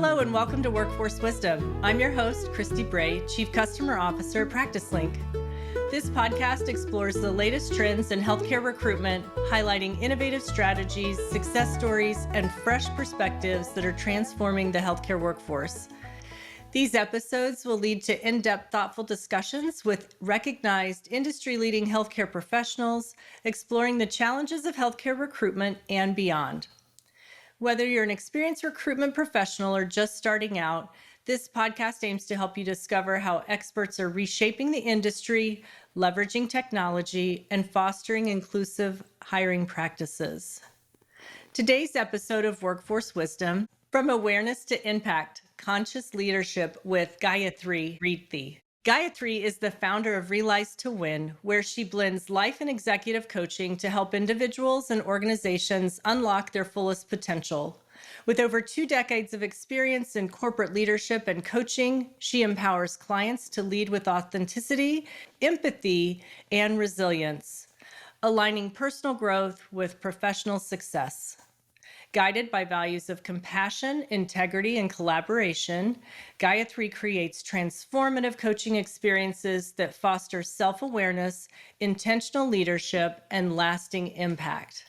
Hello and welcome to Workforce Wisdom. I'm your host, Christy Bray, Chief Customer Officer at PracticeLink. This podcast explores the latest trends in healthcare recruitment, highlighting innovative strategies, success stories, and fresh perspectives that are transforming the healthcare workforce. These episodes will lead to in-depth, thoughtful discussions with recognized industry-leading healthcare professionals, exploring the challenges of healthcare recruitment and beyond. Whether you're an experienced recruitment professional or just starting out, this podcast aims to help you discover how experts are reshaping the industry, leveraging technology, and fostering inclusive hiring practices. Today's episode of Workforce Wisdom, From Awareness to Impact, Conscious Leadership with Gayathri Riddhi. Gayathri is the founder of Realize to Win, where she blends life and executive coaching to help individuals and organizations unlock their fullest potential. With over 2 decades of experience in corporate leadership and coaching, she empowers clients to lead with authenticity, empathy, and resilience, aligning personal growth with professional success. Guided by values of compassion, integrity, and collaboration, Gayathri creates transformative coaching experiences that foster self-awareness, intentional leadership, and lasting impact.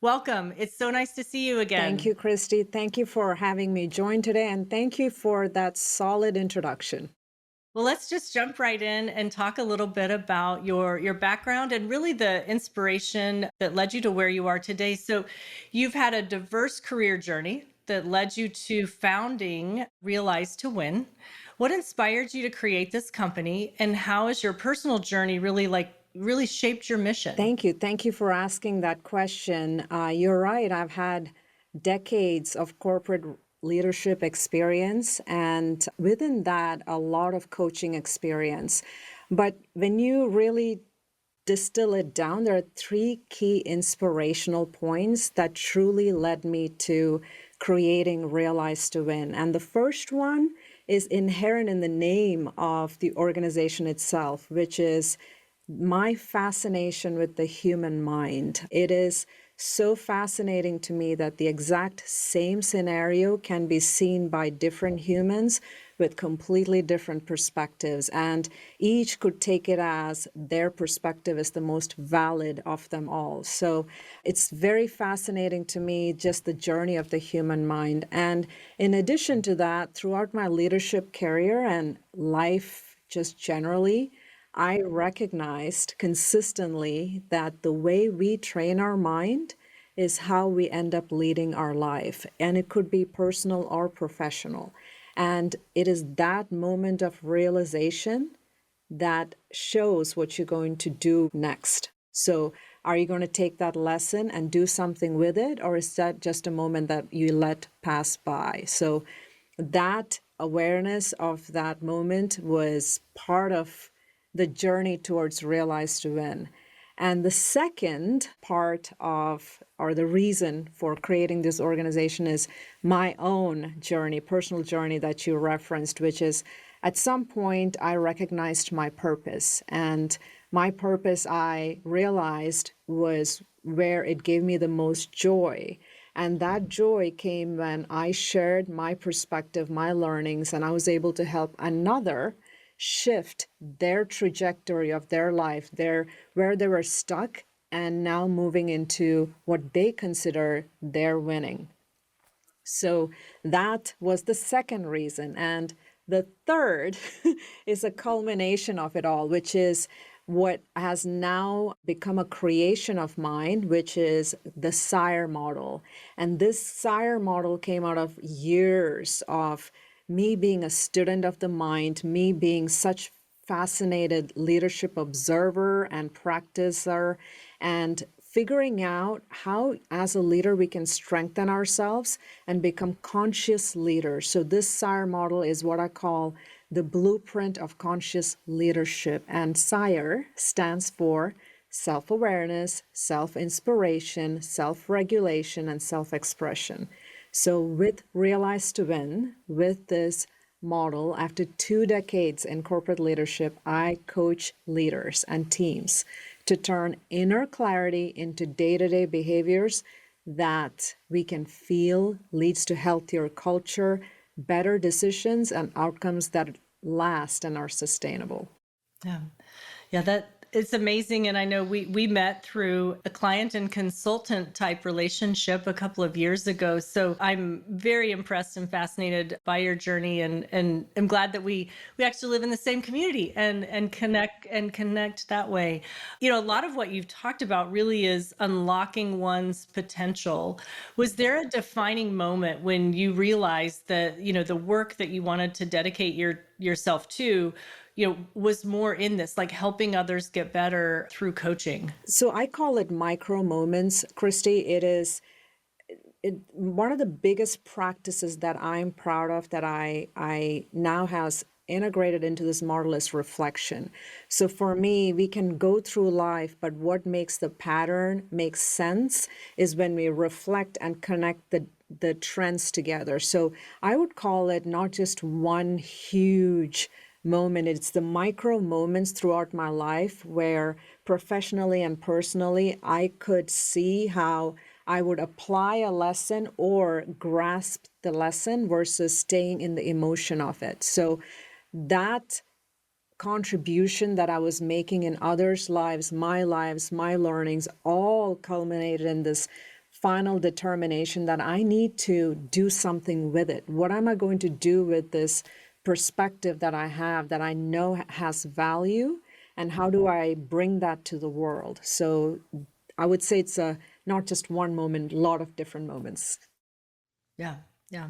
Welcome. It's so nice to see you again. Thank you, Christy. Thank you for having me join today, and thank you for that solid introduction. Well, let's just jump right in and talk a little bit about your background and really the inspiration that led you to where you are today. So you've had a diverse career journey that led you to founding Realize to Win. What inspired you to create this company, and how has your personal journey really shaped your mission? Thank you. Thank you for asking that question. You're right. I've had decades of corporate leadership experience, and within that, a lot of coaching experience. But when you really distill it down, there are 3 key inspirational points that truly led me to creating Realize to Win. And the first one is inherent in the name of the organization itself, which is my fascination with the human mind. It is so fascinating to me that the exact same scenario can be seen by different humans with completely different perspectives, and each could take it as their perspective is the most valid of them all. So it's very fascinating to me, just the journey of the human mind. And in addition to that, throughout my leadership career and life just generally, I recognized consistently that the way we train our mind is how we end up leading our life. And it could be personal or professional. And it is that moment of realization that shows what you're going to do next. So are you going to take that lesson and do something with it? Or is that just a moment that you let pass by? So that awareness of that moment was part of the journey towards Realize to Win. And the second part of, or the reason for creating this organization, is my own journey, personal journey that you referenced, which is at some point I recognized my purpose. And my purpose, I realized, was where it gave me the most joy. And that joy came when I shared my perspective, my learnings, and I was able to help another shift their trajectory of their life, where they were stuck, and now moving into what they consider their winning. So that was the second reason. And the third is a culmination of it all, which is what has now become a creation of mine, which is the SIRE model. And this SIRE model came out of years of me being a student of the mind, me being such fascinated leadership observer and practicer, and figuring out how, as a leader, we can strengthen ourselves and become conscious leaders. So this SIRE model is what I call the blueprint of conscious leadership. And SIRE stands for self-awareness, self-inspiration, self-regulation, and self-expression. So with Realize to Win, with this model, after 2 decades in corporate leadership, I coach leaders and teams to turn inner clarity into day-to-day behaviors that we can feel leads to healthier culture, better decisions, and outcomes that last and are sustainable. Yeah. Yeah, that it's amazing. And I know we met through a client and consultant type relationship a couple of years ago. So I'm very impressed and fascinated by your journey, and I'm glad that we actually live in the same community and connect that way. You know, a lot of what you've talked about really is unlocking one's potential. Was there a defining moment when you realized that, you know, the work that you wanted to dedicate yourself to, you know, was more in this, like helping others get better through coaching? So I call it micro moments, Christy. One of the biggest practices that I'm proud of that I now has integrated into this model is reflection. So for me, we can go through life, but what makes the pattern make sense is when we reflect and connect the trends together. So I would call it not just one huge moment, it's the micro moments throughout my life where professionally and personally I could see how I would apply a lesson or grasp the lesson versus staying in the emotion of it. So that contribution that I was making in others' lives, my learnings, all culminated in this final determination that I need to do something with it. What am I going to do with this perspective that I have that I know has value? And how do I bring that to the world? So I would say it's not just one moment, a lot of different moments. Yeah. Yeah.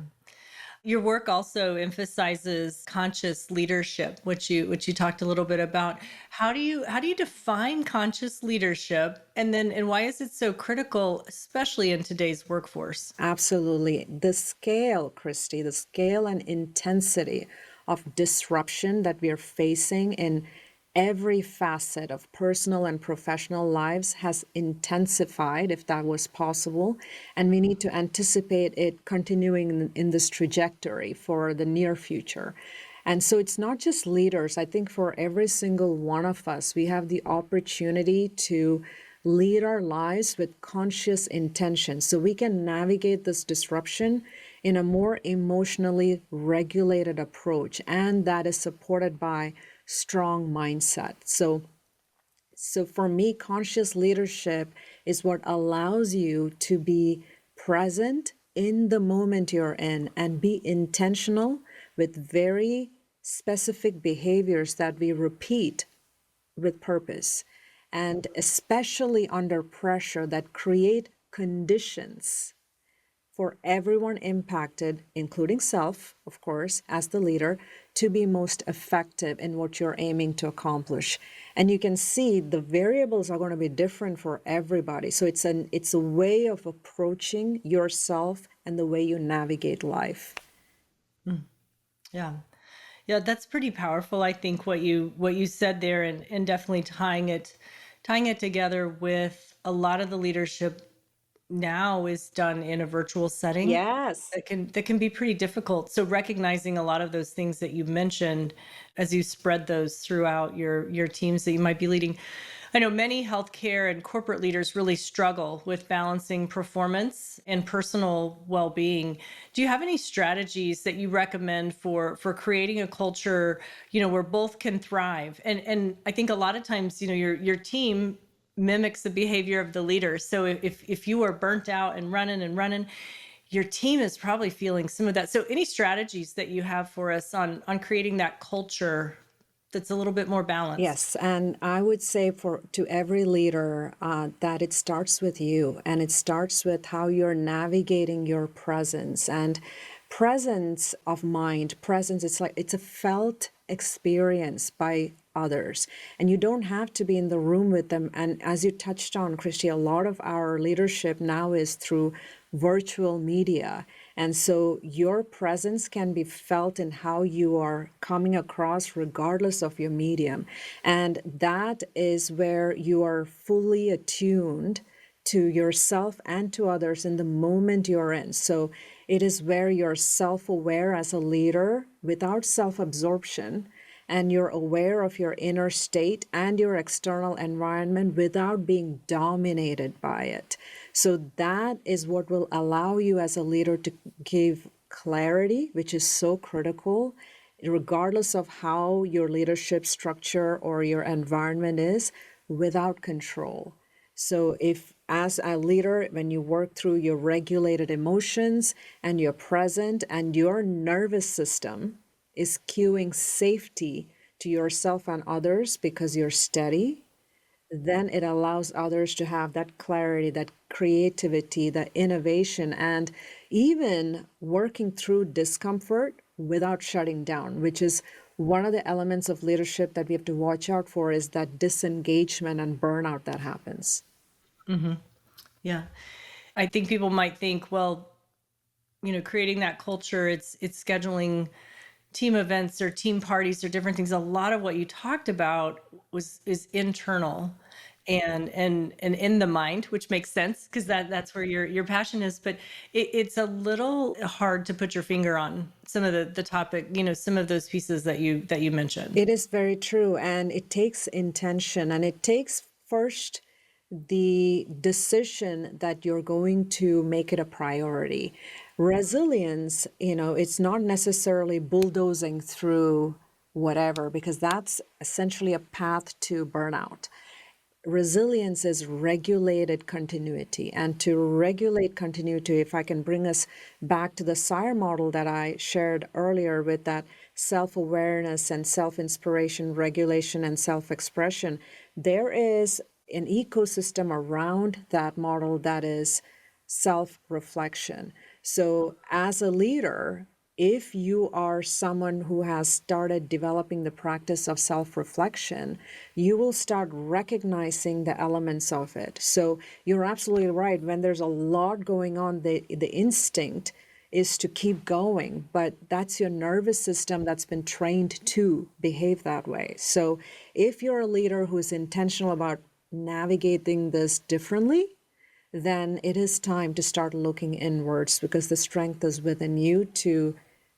Your work also emphasizes conscious leadership, which you talked a little bit about. How do you define conscious leadership, and why is it so critical, especially in today's workforce? Absolutely. The scale, Christy, the scale and intensity of disruption that we are facing in every facet of personal and professional lives has intensified, if that was possible. And we need to anticipate it continuing in this trajectory for the near future. And so it's not just leaders. I think for every single one of us, we have the opportunity to lead our lives with conscious intention so we can navigate this disruption in a more emotionally regulated approach, and that is supported by strong mindset. So for me, conscious leadership is what allows you to be present in the moment you're in and be intentional with very specific behaviors that we repeat with purpose, and especially under pressure that create conditions for everyone impacted, including self, of course, as the leader, to be most effective in what you're aiming to accomplish. And you can see the variables are going to be different for everybody. So it's a way of approaching yourself and the way you navigate life. Yeah. Yeah, that's pretty powerful. I think what you said there, and definitely tying it together with a lot of the leadership now is done in a virtual setting Yes. that can be pretty difficult. So recognizing a lot of those things that you mentioned as you spread those throughout your teams that you might be leading. I know many healthcare and corporate leaders really struggle with balancing performance and personal well-being. Do you have any strategies that you recommend for creating a culture, you know, where both can thrive? And I think a lot of times, you know, your team mimics the behavior of the leader. So if you are burnt out and running, your team is probably feeling some of that. So any strategies that you have for us on creating that culture that's a little bit more balanced? Yes, and I would say to every leader that it starts with you, and it starts with how you're navigating your presence and presence of mind. Presence, it's a felt experience by others, and you don't have to be in the room with them. And as you touched on, Christy, a lot of our leadership now is through virtual media. And so your presence can be felt in how you are coming across, regardless of your medium. And that is where you are fully attuned to yourself and to others in the moment you're in. So it is where you're self-aware as a leader without self-absorption, and you're aware of your inner state and your external environment without being dominated by it. So that is what will allow you as a leader to give clarity, which is so critical, regardless of how your leadership structure or your environment is, without control. So if as a leader, when you work through your regulated emotions and you're present and your nervous system is cueing safety to yourself and others because you're steady, then it allows others to have that clarity, that creativity, that innovation, and even working through discomfort without shutting down, which is one of the elements of leadership that we have to watch out for, is that disengagement and burnout that happens. Yeah. I think people might think, well, creating that culture, it's scheduling team events or team parties or different things. A lot of what you talked about is internal and in the mind, which makes sense because that's where your passion is. But it's a little hard to put your finger on some of the topic, some of those pieces that you mentioned. It is very true, and it takes intention, and it takes first the decision that you're going to make it a priority. Resilience, it's not necessarily bulldozing through whatever, because that's essentially a path to burnout. Resilience is regulated continuity. And to regulate continuity, if I can bring us back to the SIRE model that I shared earlier with that self-awareness and self-inspiration, regulation, and self-expression, there is an ecosystem around that model that is self-reflection. So as a leader, if you are someone who has started developing the practice of self-reflection, you will start recognizing the elements of it. So you're absolutely right. When there's a lot going on, the instinct is to keep going, but that's your nervous system that's been trained to behave that way. So if you're a leader who is intentional about navigating this differently, then it is time to start looking inwards, because the strength is within you to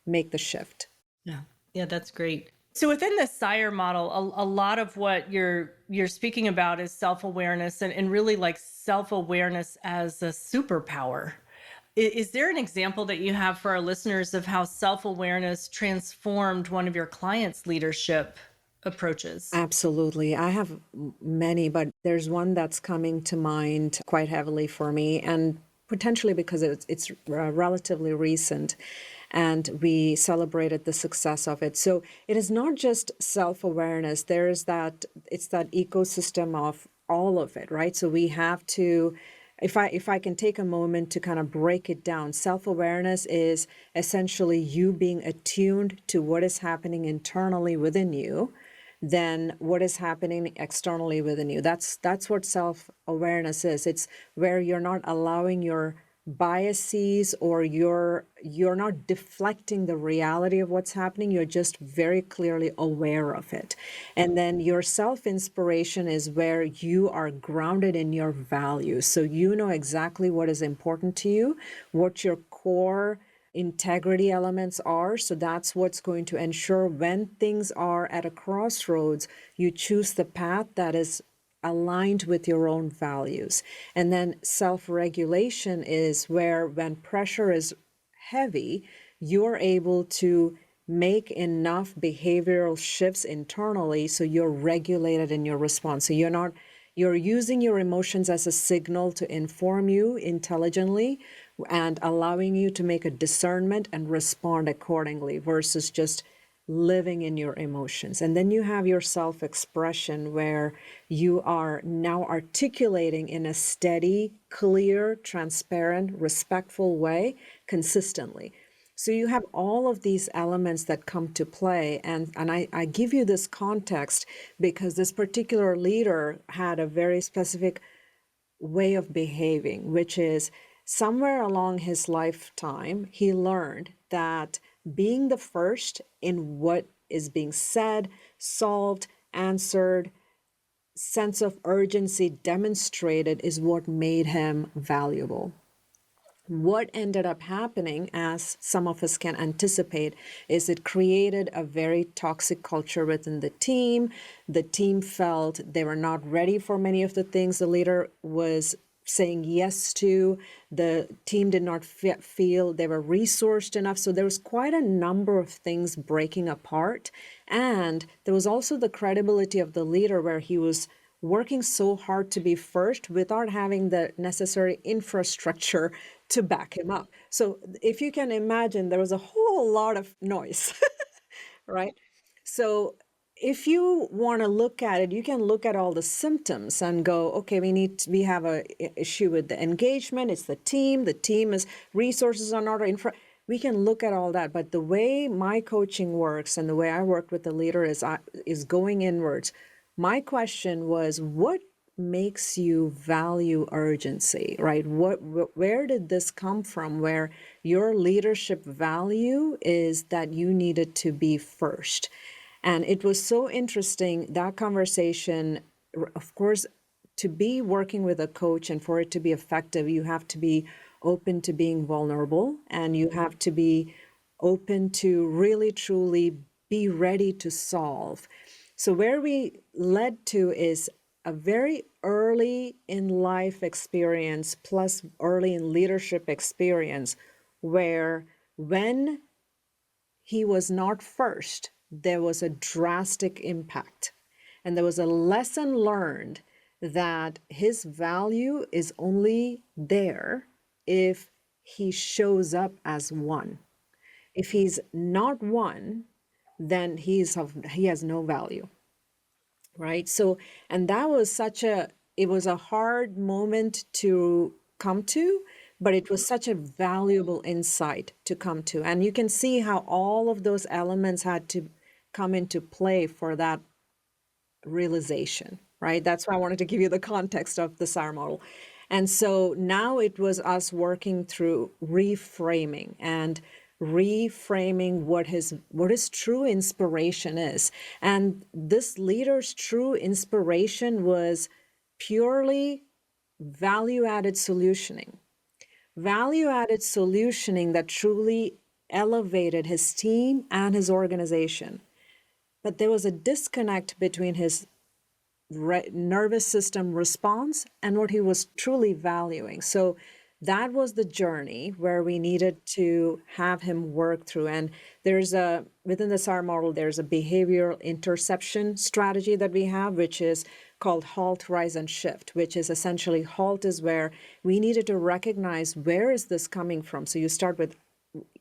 make the shift. Yeah, that's great. So within the SIRE model, a lot of what you're speaking about is self-awareness and really like self-awareness as a superpower. Is there an example that you have for our listeners of how self-awareness transformed one of your clients' leadership approaches? Absolutely. I have many, but there's one that's coming to mind quite heavily for me, and potentially because it's relatively recent and we celebrated the success of it. So it is not just self-awareness. It's that ecosystem of all of it, right? So we have to, if I can take a moment to kind of break it down, self-awareness is essentially you being attuned to what is happening internally within you than what is happening externally within you. That's what self-awareness is. It's where you're not allowing your biases, or you're not deflecting the reality of what's happening. You're just very clearly aware of it. And then your self-inspiration is where you are grounded in your values. So you know exactly what is important to you, what your core integrity elements are. So that's what's going to ensure when things are at a crossroads, you choose the path that is aligned with your own values. And then self-regulation is where, when pressure is heavy, you're able to make enough behavioral shifts internally so you're regulated in your response. So you're using your emotions as a signal to inform you intelligently and allowing you to make a discernment and respond accordingly, versus just living in your emotions. And then you have your self-expression, where you are now articulating in a steady, clear, transparent, respectful way consistently. So you have all of these elements that come to play. And I give you this context because this particular leader had a very specific way of behaving, which is somewhere along his lifetime, he learned that being the first in what is being said, solved, answered, sense of urgency demonstrated is what made him valuable. What ended up happening, as some of us can anticipate, is it created a very toxic culture within the team. The team felt they were not ready for many of the things the leader was saying yes to, the team did not feel they were resourced enough. So there was quite a number of things breaking apart. And there was also the credibility of the leader, where he was working so hard to be first without having the necessary infrastructure to back him up. So if you can imagine, there was a whole lot of noise, right? So if you want to look at it, you can look at all the symptoms and go, okay, we have a issue with the engagement. It's the team. The team is resources are not infra. We can look at all that, but the way my coaching works and the way I work with the leader is going inwards. My question was, what makes you value urgency, right? Where did this come from, where your leadership value is that you needed to be first? And it was so interesting, that conversation. Of course, to be working with a coach and for it to be effective, you have to be open to being vulnerable, and you have to be open to really truly be ready to solve. So where we led to is a very early in life experience plus early in leadership experience, where when he was not first, there was a drastic impact. And there was a lesson learned that his value is only there if he shows up as one. If he's not one, then he has no value, right? So, and that was it was a hard moment to come to, but it was such a valuable insight to come to. And you can see how all of those elements had to come into play for that realization, right? That's why I wanted to give you the context of the SAR model. And so now it was us working through reframing what his true inspiration is. And this leader's true inspiration was purely value-added solutioning. Value-added solutioning that truly elevated his team and his organization. But there was a disconnect between his nervous system response and what he was truly valuing. So that was the journey where we needed to have him work through. And within the SAR model, there's a behavioral interception strategy that we have, which is called halt, rise, and shift, which is essentially halt is where we needed to recognize, where is this coming from? So you start with,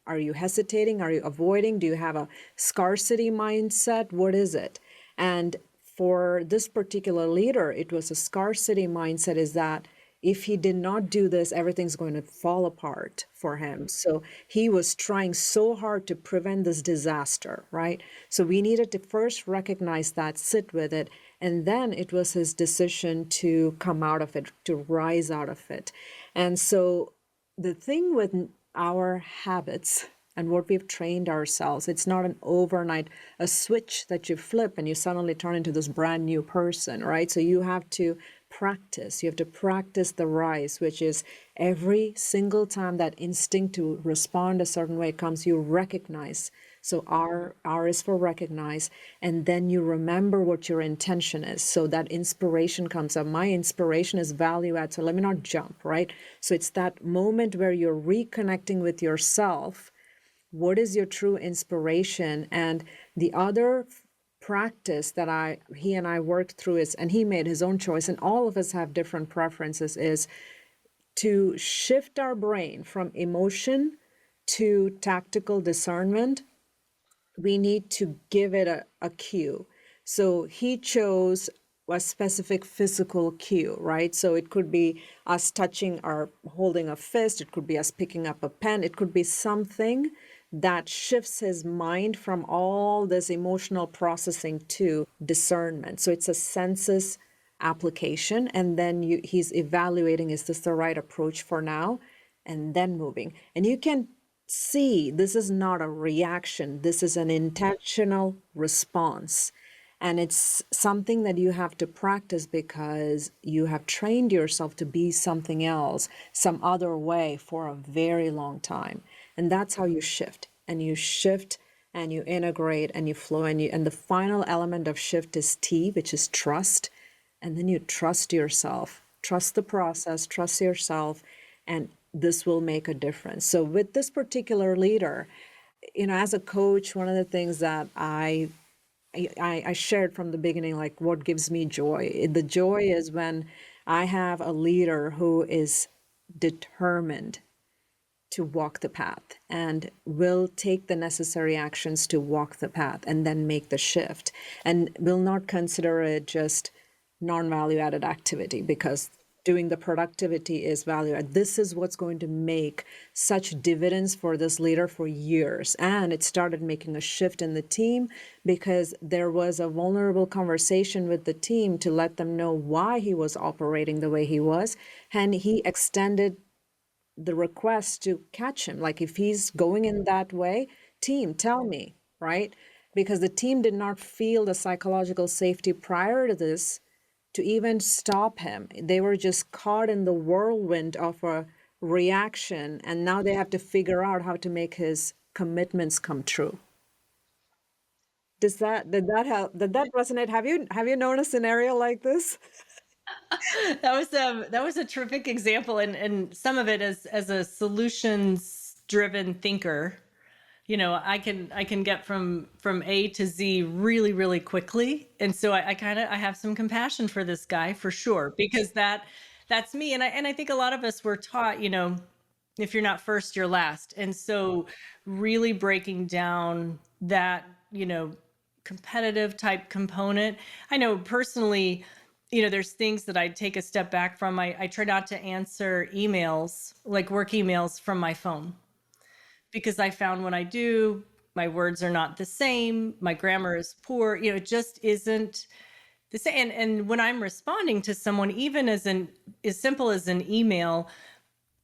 are you hesitating? Are you avoiding? Do you have a scarcity mindset? What is it? And for this particular leader, it was a scarcity mindset, is that if he did not do this, everything's going to fall apart for him. So he was trying so hard to prevent this disaster, right? So we needed to first recognize that, sit with it, and then it was his decision to come out of it, to rise out of it. And so the thing with our habits and what we've trained ourselves, it's not an overnight, a switch that you flip and you suddenly turn into this brand new person, right? So you have to practice. You have to practice the rise, which is every single time that instinct to respond a certain way comes, you recognize. So R is for recognize, and then you remember what your intention is. So that inspiration comes up. My inspiration is value add. So let me not jump, right? So it's that moment where you're reconnecting with yourself. What is your true inspiration? And the other practice that he and I worked through is, and he made his own choice, and all of us have different preferences, is to shift our brain from emotion to tactical discernment. We need to give it a cue. So he chose a specific physical cue, right? So it could be us touching or holding a fist. It could be us picking up a pen. It could be something that shifts his mind from all this emotional processing to discernment. So it's a senses application, and then he's evaluating, is this the right approach for now? And then moving. And you can see this is not a reaction. This is an intentional response. And it's something that you have to practice because you have trained yourself to be something else, some other way for a very long time. And that's how you shift. And you shift and you integrate and you flow. And the final element of shift is T, which is trust. And then you trust yourself. trust the process, trust yourself, and this will make a difference. So with this particular leader, as a coach, one of the things that I shared from the beginning, like what gives me joy. The joy is when I have a leader who is determined to walk the path and will take the necessary actions to walk the path and then make the shift, and will not consider it just non-value added activity because doing the productivity is value add. This is what's going to make such dividends for this leader for years. And it started making a shift in the team because there was a vulnerable conversation with the team to let them know why he was operating the way he was. And he extended the request to catch him. Like, if he's going in that way, team, tell me, right? Because the team did not feel the psychological safety prior to this to even stop him. They were just caught in the whirlwind of a reaction, and now they have to figure out how to make his commitments come true. Did that help? Did that resonate? Have you known a scenario like this? That was a terrific example, and some of it as a solutions driven thinker. I can get from A to Z really, really quickly. And so I have some compassion for this guy for sure, because that's me. And I think a lot of us were taught, if you're not first, you're last. And so really breaking down that, competitive type component. I know personally, there's things that I take a step back from. I try not to answer emails, like work emails, from my phone, because I found when I do, my words are not the same. My grammar is poor. It just isn't the same. And when I'm responding to someone, even as simple as an email,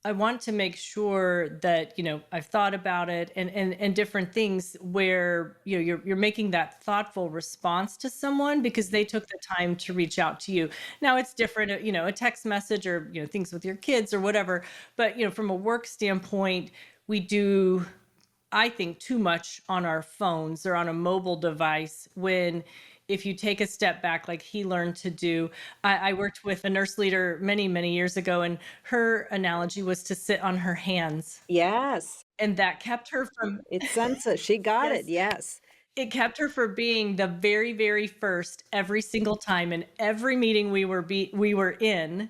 I want to make sure that, I've thought about it and different things where, you're making that thoughtful response to someone because they took the time to reach out to you. Now it's different, a text message or, things with your kids or whatever. But, from a work standpoint, we do, I think, too much on our phones or on a mobile device, when if you take a step back, like he learned to do. I worked with a nurse leader many, many years ago, and her analogy was to sit on her hands. Yes, And that kept her from, it's sensitive. She got it. yes, Yes. it kept her from being the very, very first every single time in every meeting we were in,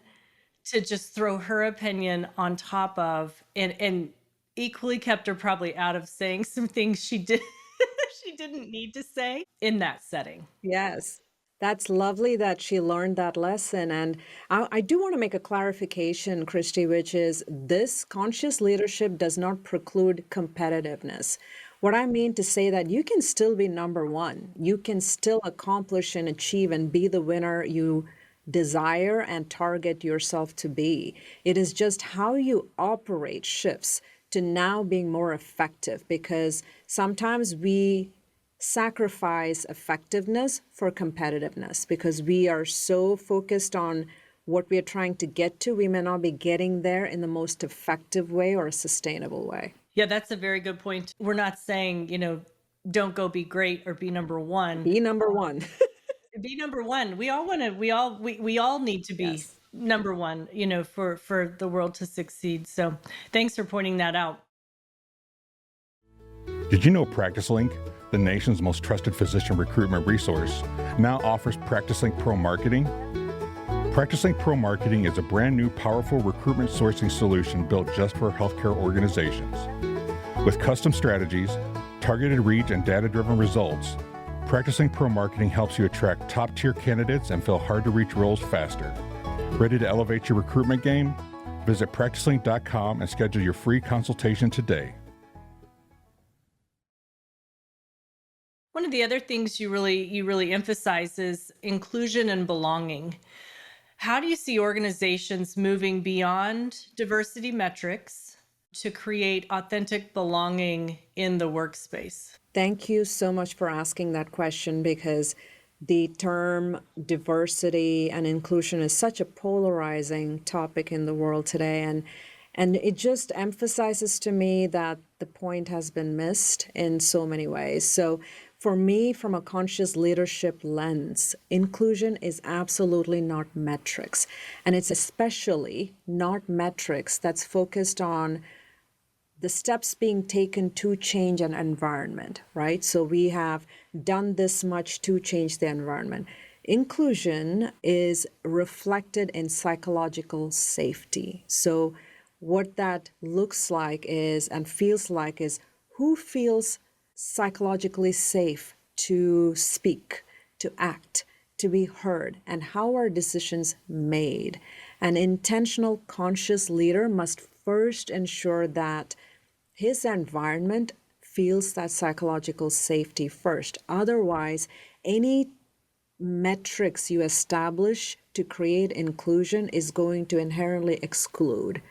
to just throw her opinion on top of, and equally kept her probably out of saying some things she didn't need to say in that setting. Yes. That's lovely that she learned that lesson. And I do want to make a clarification, Christy, which is this conscious leadership does not preclude competitiveness. What I mean to say that you can still be number one. You can still accomplish and achieve and be the winner you desire and target yourself to be. It is just how you operate shifts to now being more effective, because sometimes we sacrifice effectiveness for competitiveness because we are so focused on what we are trying to get to. We may not be getting there in the most effective way or a sustainable way. Yeah, that's a very good point. We're not saying, don't go be great or be number one. Be number one. Be number one. We all want to, we all need to be Yes. number one, for the world to succeed. So thanks for pointing that out. Did you know PracticeLink, the nation's most trusted physician recruitment resource, now offers PracticeLink Pro Marketing? PracticeLink Pro Marketing is a brand new, powerful recruitment sourcing solution built just for healthcare organizations. With custom strategies, targeted reach, and data-driven results, PracticeLink Pro Marketing helps you attract top-tier candidates and fill hard-to-reach roles faster. Ready to elevate your recruitment game? Visit PracticeLink.com and schedule your free consultation today. One of the other things you really emphasize is inclusion and belonging. How do you see organizations moving beyond diversity metrics to create authentic belonging in the workspace? Thank you so much for asking that question, because the term diversity and inclusion is such a polarizing topic in the world today. And it just emphasizes to me that the point has been missed in so many ways. So For me, from a conscious leadership lens, inclusion is absolutely not metrics. And it's especially not metrics that's focused on the steps being taken to change an environment, right? So we have done this much to change the environment. Inclusion is reflected in psychological safety. So what that looks like is and feels like is who feels psychologically safe to speak, to act, to be heard, and how are decisions made. An intentional, conscious leader must first ensure that his environment feels that psychological safety first. Otherwise, any metrics you establish to create inclusion is going to inherently exclude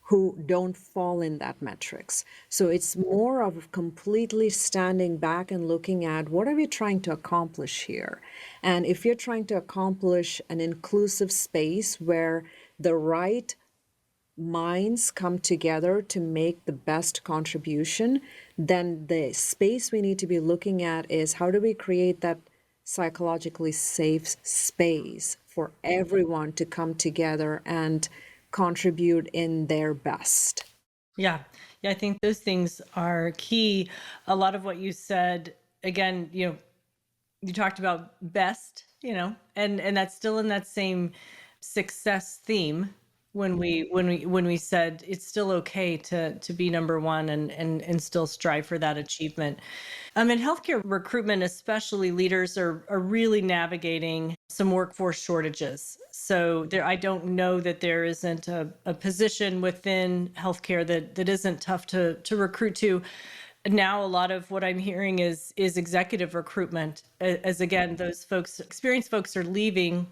who don't fall in that metrics. So it's more of completely standing back and looking at what are we trying to accomplish here? And if you're trying to accomplish an inclusive space where the right minds come together to make the best contribution, then the space we need to be looking at is how do we create that psychologically safe space for everyone to come together and contribute in their best. Yeah. Yeah. I think those things are key. A lot of what you said, again, you talked about best, and that's still in that same success theme when we said it's still okay to be number one and still strive for that achievement. In healthcare recruitment, especially leaders are really navigating some workforce shortages. So I don't know that there isn't a position within healthcare that isn't tough to recruit to. Now, a lot of what I'm hearing is executive recruitment, as again, those experienced folks are leaving,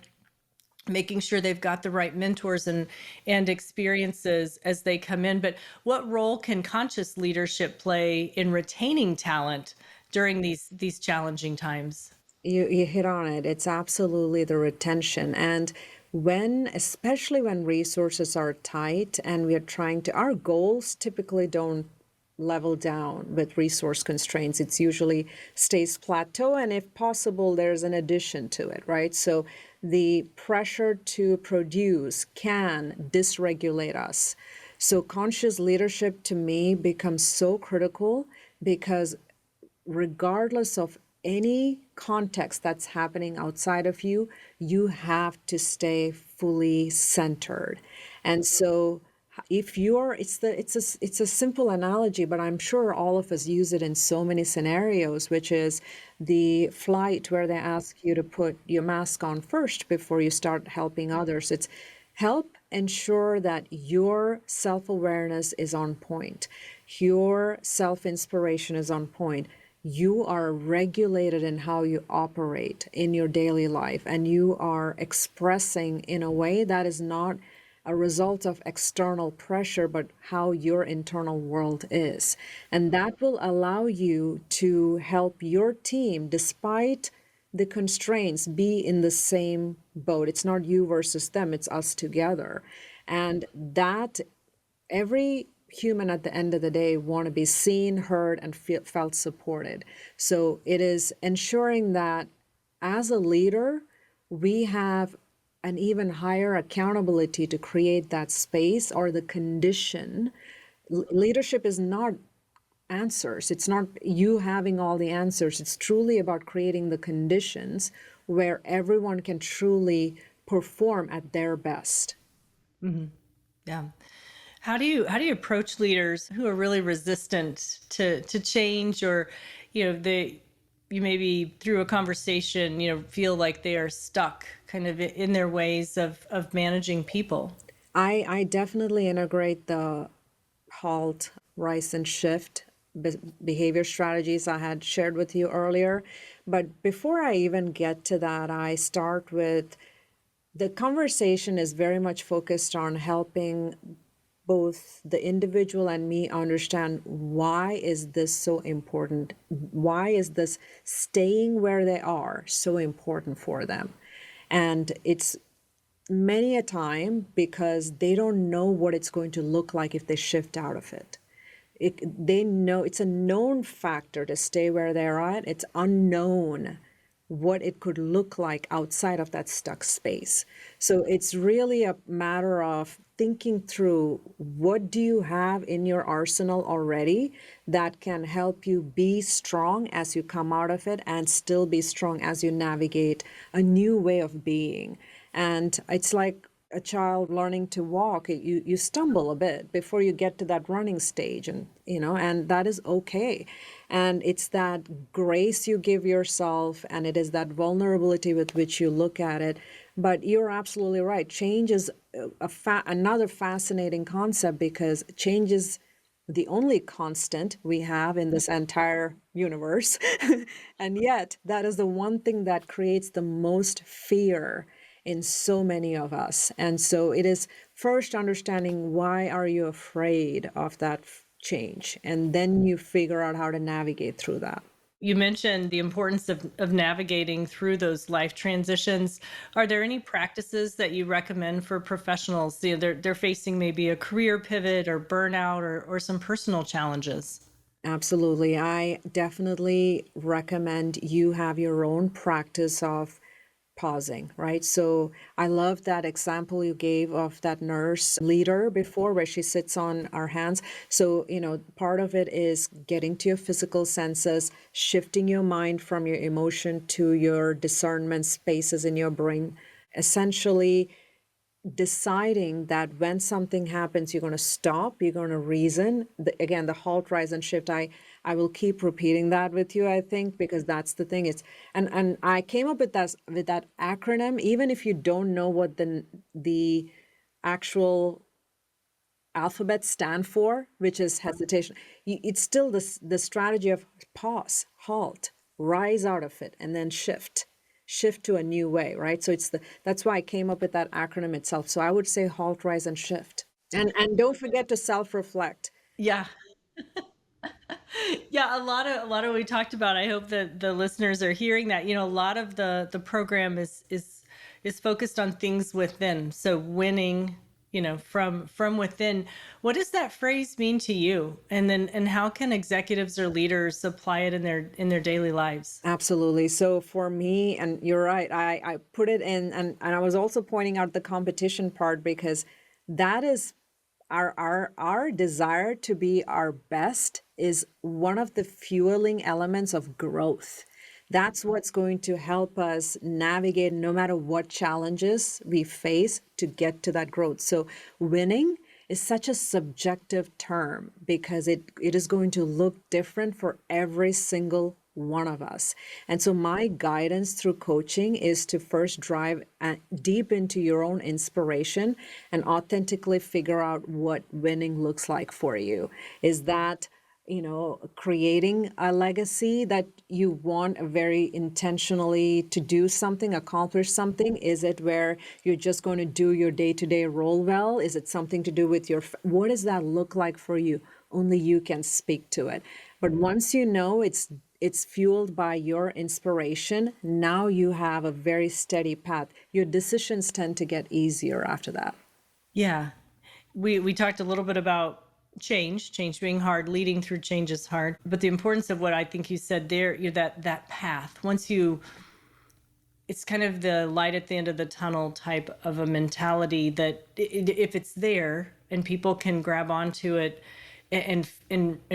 making sure they've got the right mentors and experiences as they come in. But what role can conscious leadership play in retaining talent during these challenging times? You hit on it. It's absolutely the retention. And especially when resources are tight and we are our goals typically don't level down with resource constraints. It's usually stays plateau, and if possible, there's an addition to it, right? So the pressure to produce can dysregulate us. So conscious leadership to me becomes so critical because regardless of any context that's happening outside of you, you have to stay fully centered. And so if it's a simple analogy, but I'm sure all of us use it in so many scenarios, which is the flight where they ask you to put your mask on first before you start helping others. It's help ensure that your self-awareness is on point, your self-inspiration is on point. You are regulated in how you operate in your daily life, and you are expressing in a way that is not a result of external pressure, but how your internal world is. And that will allow you to help your team, despite the constraints, be in the same boat. It's not you versus them, it's us together. And that every human at the end of the day want to be seen, heard, and felt supported. So it is ensuring that as a leader, we have an even higher accountability to create that space or the condition. Leadership is not answers. It's not you having all the answers. It's truly about creating the conditions where everyone can truly perform at their best. Mm-hmm. Yeah. How do you approach leaders who are really resistant to change, or you maybe through a conversation feel like they are stuck kind of in their ways of managing people? I definitely integrate the HALT, RISE, and SHIFT behavior strategies I had shared with you earlier. But before I even get to that, I start with the conversation is very much focused on helping both the individual and me understand why is this so important? Why is this staying where they are so important for them? And it's many a time because they don't know what it's going to look like if they shift out of it. They know it's a known factor to stay where they're at. It's unknown what it could look like outside of that stuck space. So it's really a matter of thinking through, what do you have in your arsenal already that can help you be strong as you come out of it and still be strong as you navigate a new way of being. And it's like a child learning to walk. You stumble a bit before you get to that running stage, and that is okay. And it's that grace you give yourself, and it is that vulnerability with which you look at it. But you're absolutely right. Change is another fascinating concept, because change is the only constant we have in this entire universe. And yet, that is the one thing that creates the most fear in so many of us. And so it is first understanding, why are you afraid of that change? And then you figure out how to navigate through that. You mentioned the importance of navigating through those life transitions. Are there any practices that you recommend for professionals? They're facing maybe a career pivot or burnout or some personal challenges. Absolutely. I definitely recommend you have your own practice of pausing, right? So I love that example you gave of that nurse leader before, where she sits on our hands. So, part of it is getting to your physical senses, shifting your mind from your emotion to your discernment spaces in your brain, essentially deciding that when something happens, you're going to stop, you're going to reason. Again, the halt, rise, and shift. I will keep repeating that with you, I think, because that's the thing. And I came up with that acronym. Even if you don't know what the actual alphabet stand for, which is hesitation, it's still the strategy of pause, halt, rise out of it, and then shift to a new way, right? So that's why I came up with that acronym itself. So I would say halt, rise, and shift. And don't forget to self-reflect. Yeah. Yeah, a lot of what we talked about. I hope that the listeners are hearing that. A lot of the program is focused on things within. So winning, from within. What does that phrase mean to you? And how can executives or leaders apply it in their daily lives? Absolutely. So for me, and you're right, I put it in, and I was also pointing out the competition part, because that is our desire to be our best is one of the fueling elements of growth. That's what's going to help us navigate no matter what challenges we face to get to that growth. So winning is such a subjective term, because it is going to look different for every single one of us. And so my guidance through coaching is to first drive deep into your own inspiration and authentically figure out what winning looks like for you. Is that creating a legacy that you want very intentionally to do something, accomplish something? Is it where you're just going to do your day-to-day role well? Is it something to do with what does that look like for you? Only you can speak to it. But once you know it's fueled by your inspiration, now you have a very steady path. Your decisions tend to get easier after that. Yeah. We talked a little bit about change being hard, leading through change is hard, but the importance of what I think you said there, that path, it's kind of the light at the end of the tunnel type of a mentality, that if it's there and people can grab onto it and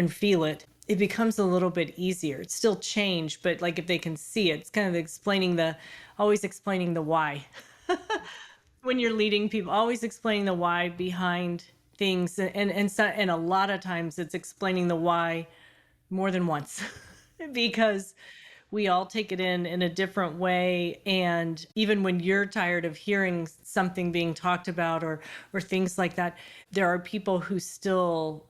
feel it, it becomes a little bit easier. It's still change, but like if they can see it, it's kind of always explaining the why. When you're leading people, always explaining the why behind things, and a lot of times it's explaining the why more than once because we all take it in a different way. And even when you're tired of hearing something being talked about or things like that, there are people who still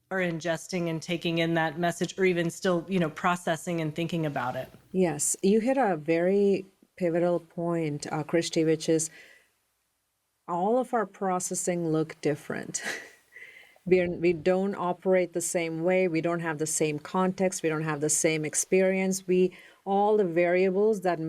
are ingesting and taking in that message, or even still, processing and thinking about it. Yes, you hit a very pivotal point, Christy, which is all of our processing look different. We don't operate the same way. We don't have the same context. We don't have the same experience. We all the variables that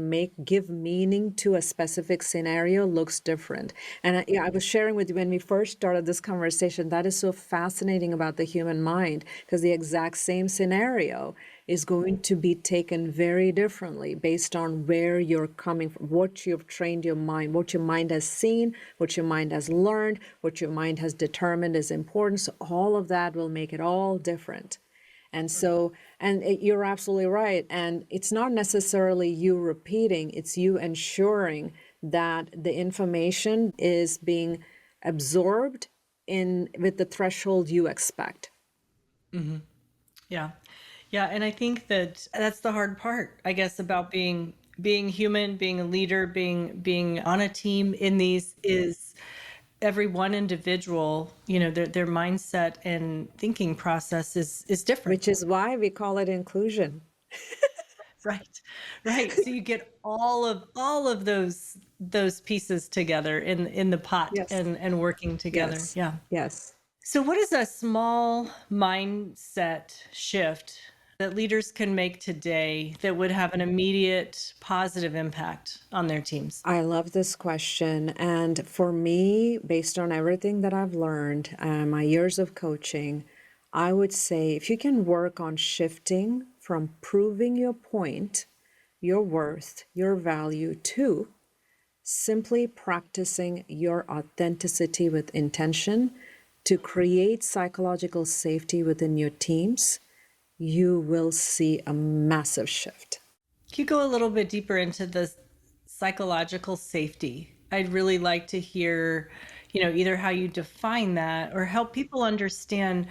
give meaning to a specific scenario looks different. And I was sharing with you when we first started this conversation, that is so fascinating about the human mind, because the exact same scenario is going to be taken very differently based on where you're coming from, what you've trained your mind, what your mind has seen, what your mind has learned, what your mind has determined is important. So all of that will make it all different. And so, you're absolutely right. And it's not necessarily you repeating, it's you ensuring that the information is being absorbed with the threshold you expect. Yeah. Yeah. And I think that that's the hard part, I guess, about being human, being a leader, being on a team in these is every one individual, their mindset and thinking process is different. Which is why we call it inclusion. Right. Right. So you get all of those pieces together in the pot Yes. and working together. Yes. Yeah. Yes. So what is a small mindset shift that leaders can make today that would have an immediate positive impact on their teams? I love this question. And for me, based on everything that I've learned, my years of coaching, I would say if you can work on shifting from proving your point, your worth, your value to simply practicing your authenticity with intention to create psychological safety within your teams, you will see a massive shift. Can you go a little bit deeper into the psychological safety? I'd really like to hear, either how you define that or help people understand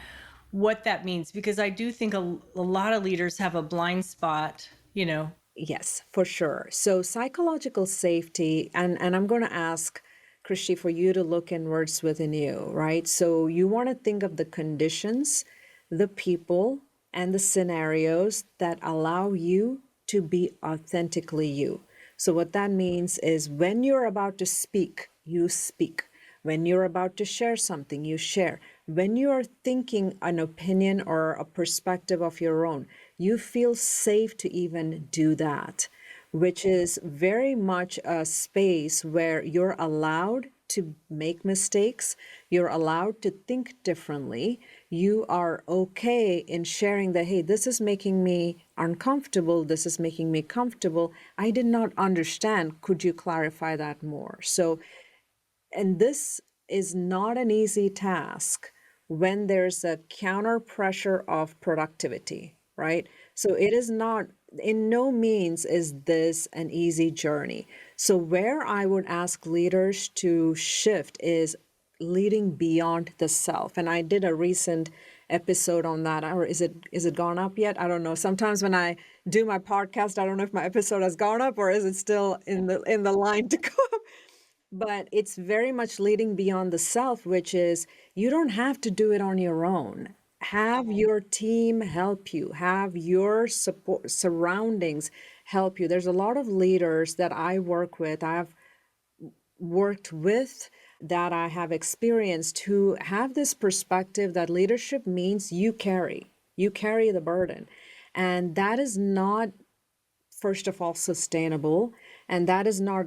what that means, because I do think a lot of leaders have a blind spot. Yes, for sure. So psychological safety, and I'm going to ask Christy for you to look inwards within you, right? So you want to think of the conditions, the people, and the scenarios that allow you to be authentically you. So what that means is when you're about to speak, you speak. When you're about to share something, you share. When you're thinking an opinion or a perspective of your own, you feel safe to even do that, which is very much a space where you're allowed to make mistakes. You're allowed to think differently. You are okay in sharing that, hey, this is making me uncomfortable. This is making me comfortable. I did not understand. Could you clarify that more? So, and this is not an easy task when there's a counter pressure of productivity, right? So it is not, in no means is this an easy journey. So where I would ask leaders to shift is leading beyond the self. And I did a recent episode on that, or is it gone up yet? I don't know. Sometimes when I do my podcast, I don't know if my episode has gone up or is it still in the line to go up. But it's very much leading beyond the self, which is you don't have to do it on your own. Have your team help you, have your support surroundings help you. There's a lot of leaders that I work with, I've worked with, that I have experienced who have this perspective that leadership means you carry the burden. And that is not, first of all, sustainable. And that is not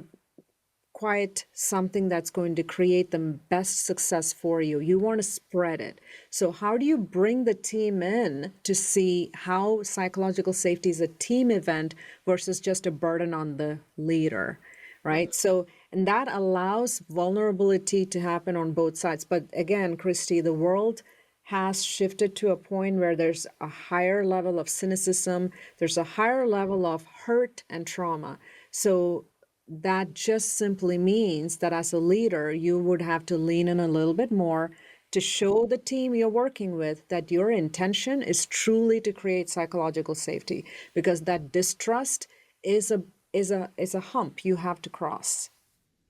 quite something that's going to create the best success for you. You want to spread it. So how do you bring the team in to see how psychological safety is a team event versus just a burden on the leader, right? So, and that allows vulnerability to happen on both sides. But again, Christy, the world has shifted to a point where there's a higher level of cynicism, there's a higher level of hurt and trauma. So that just simply means that as a leader, you would have to lean in a little bit more to show the team you're working with that your intention is truly to create psychological safety, because that distrust is a hump you have to cross.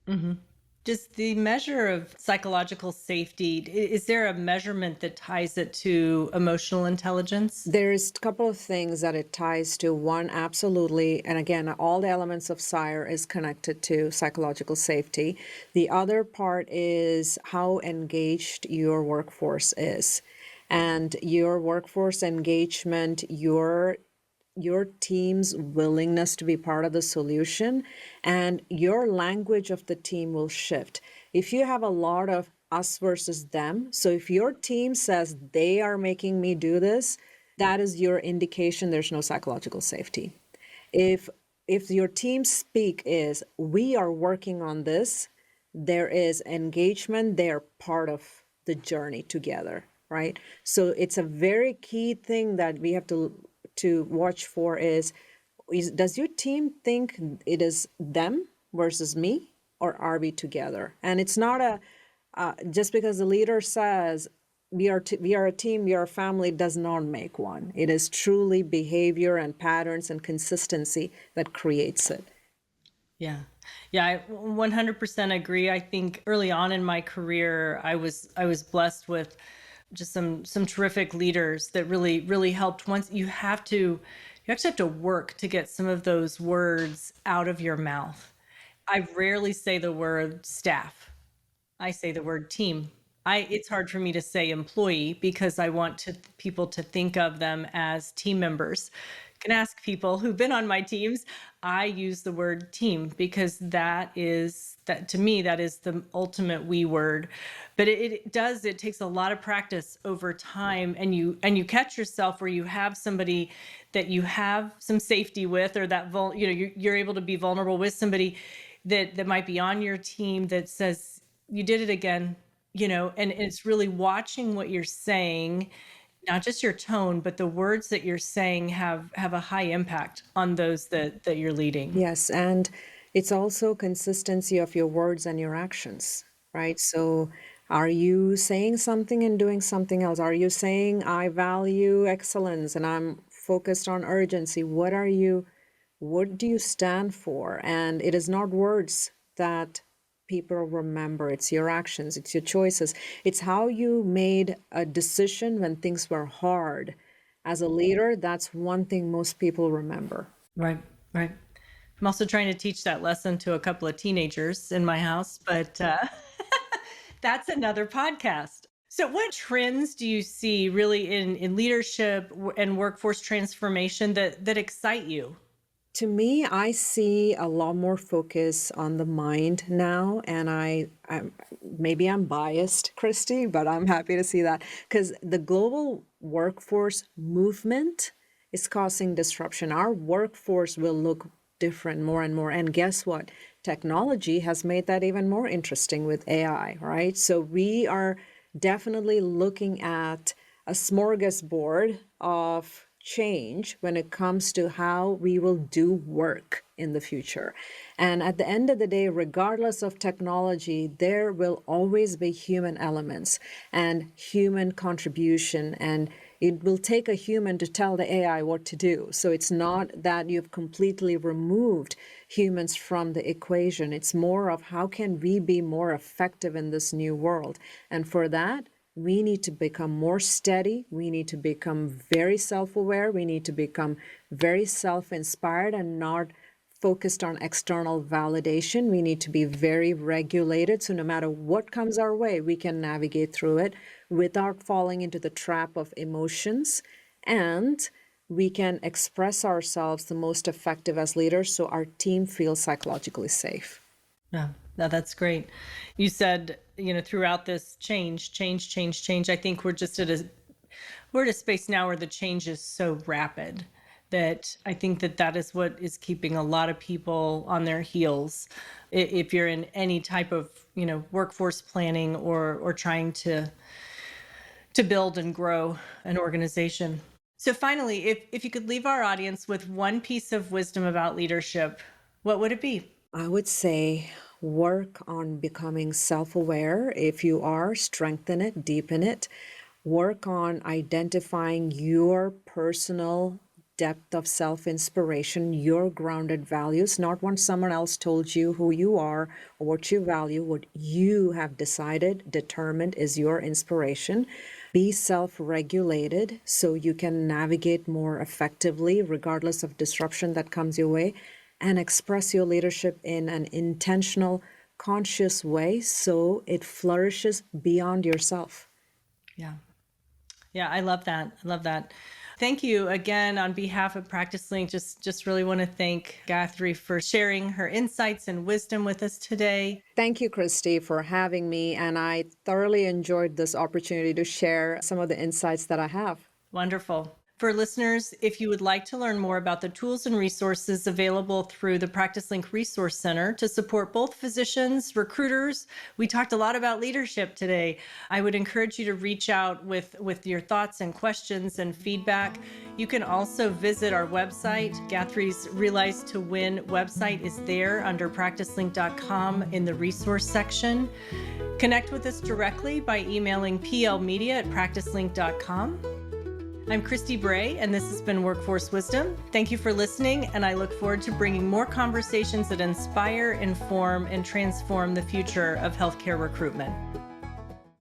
Mm-hmm. Just the measure of psychological safety, is there a measurement that ties it to emotional intelligence? There's a couple of things that it ties to. One, absolutely. And again, all the elements of SIRE is connected to psychological safety. The other part is how engaged your workforce is. And your workforce engagement, your your team's willingness to be part of the solution, and your language of the team will shift. If you have a lot of us versus them, so if your team says they are making me do this, that is your indication there's no psychological safety. If your team speak is we are working on this, there is engagement, they're part of the journey together, right? So it's a very key thing that we have to watch for is does your team think it is them versus me, or are we together? And it's not a just because the leader says we are a team, we are a family, does not make one. It is truly behavior and patterns and consistency that creates it. Yeah. Yeah, I 100% agree. I think early on in my career, I was blessed with just some terrific leaders that really helped. Once you actually have to work to get some of those words out of your mouth. I rarely say the word staff. I say the word team. It's hard for me to say employee because I want people to think of them as team members. Can ask people who've been on my teams. I use the word team because that to me, that is the ultimate we word. But it takes a lot of practice over time, and you catch yourself where you have somebody that you have some safety with, or that you're able to be vulnerable with somebody that might be on your team that says, you did it again, and it's really watching what you're saying, not just your tone, but the words that you're saying have a high impact on those that you're leading. Yes, and it's also consistency of your words and your actions, right? So are you saying something and doing something else? Are you saying I value excellence and I'm focused on urgency? What do you stand for? And it is not words that people remember. It's your actions, it's your choices. It's how you made a decision when things were hard. As a leader, that's one thing most people remember. Right. I'm also trying to teach that lesson to a couple of teenagers in my house, but that's another podcast. So what trends do you see really in leadership and workforce transformation that excite you? To me, I see a lot more focus on the mind now, and maybe I'm biased, Christy, but I'm happy to see that because the global workforce movement is causing disruption. Our workforce will look different more and more, and guess what? Technology has made that even more interesting with AI, right? So we are definitely looking at a smorgasbord of change when it comes to how we will do work in the future. And at the end of the day, regardless of technology, there will always be human elements and human contribution, and it will take a human to tell the AI what to do. So it's not that you've completely removed humans from the equation. It's more of how can we be more effective in this new world? And for that, we need to become more steady. We need to become very self-aware. We need to become very self-inspired and not focused on external validation. We need to be very regulated. So no matter what comes our way, we can navigate through it without falling into the trap of emotions. And we can express ourselves the most effective as leaders so our team feels psychologically safe. Yeah, no, that's great. You said, throughout this change, I think we're just at a space now where the change is so rapid that I think that is what is keeping a lot of people on their heels. If you're in any type of, workforce planning or trying to build and grow an organization. So finally, if you could leave our audience with one piece of wisdom about leadership, what would it be? I would say work on becoming self-aware. If you are, strengthen it, deepen it. Work on identifying your personal depth of self-inspiration, your grounded values, not what someone else told you who you are or what you value, what you have decided, determined is your inspiration. Be self-regulated so you can navigate more effectively regardless of disruption that comes your way, and express your leadership in an intentional, conscious way so it flourishes beyond yourself. Yeah. Yeah, I love that. Thank you again on behalf of PracticeLink. Just really want to thank Gayathri for sharing her insights and wisdom with us today. Thank you, Christy, for having me. And I thoroughly enjoyed this opportunity to share some of the insights that I have. Wonderful. For listeners, if you would like to learn more about the tools and resources available through the PracticeLink Resource Center to support both physicians, recruiters, we talked a lot about leadership today. I would encourage you to reach out with your thoughts and questions and feedback. You can also visit our website. Gayathri's Realize to Win website is there under practicelink.com in the resource section. Connect with us directly by emailing plmedia@practicelink.com. I'm Christy Bray, and this has been Workforce Wisdom. Thank you for listening, and I look forward to bringing more conversations that inspire, inform, and transform the future of healthcare recruitment.